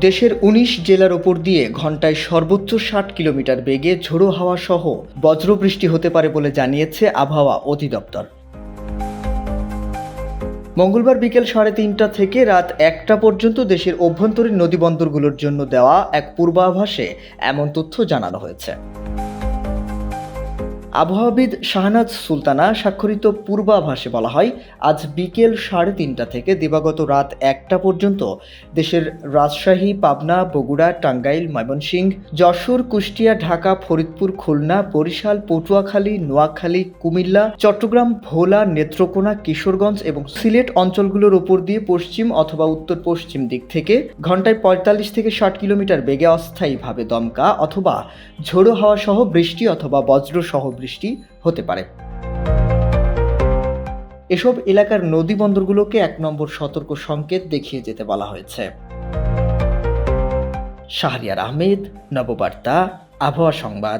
দেশের ১৯ জেলার ওপর দিয়ে ঘন্টায় সর্বোচ্চ ৬০ কিলোমিটার বেগে ঝোড়ো হাওয়া সহ বজ্রবৃষ্টি হতে পারে বলে জানিয়েছে আবহাওয়া অধিদপ্তর। মঙ্গলবার বিকেল ৩:৩০ থেকে রাত ১টা পর্যন্ত দেশের অভ্যন্তরীণ নদীবন্দরগুলোর জন্য দেওয়া এক পূর্বাভাসে এমন তথ্য জানানো হয়েছে। আবহাওয়াবিদ শাহনাজ সুলতানা স্বাক্ষরিত পূর্বাভাসে বলা হয়, আজ বিকেল ৩:৩০ থেকে দিবাগত রাত ১টা পর্যন্ত দেশের রাজশাহী, পাবনা, বগুড়া, টাঙ্গাইল, ময়মনসিংহ, যশোর, কুষ্টিয়া, ঢাকা, ফরিদপুর, খুলনা, বরিশাল, পটুয়াখালী, নোয়াখালী, কুমিল্লা, চট্টগ্রাম, ভোলা, নেত্রকোনা, কিশোরগঞ্জ এবং সিলেট অঞ্চলগুলোর উপর দিয়ে পশ্চিম অথবা উত্তর পশ্চিম দিক থেকে ঘন্টায় ৪৫ থেকে ৬০ কিলোমিটার বেগে অস্থায়ীভাবে দমকা অথবা ঝোড়ো হাওয়া সহ বৃষ্টি অথবা বজ্র সহ বৃষ্টি হতে পারে। এসব এলাকার নদী বন্দরগুলোকে ১ নম্বর সতর্ক সংকেত দেখিয়ে যেতে বলা হয়েছে। শাহরিয়ার আহমেদ, নববার্তা, আবহাওয়া সংবাদ।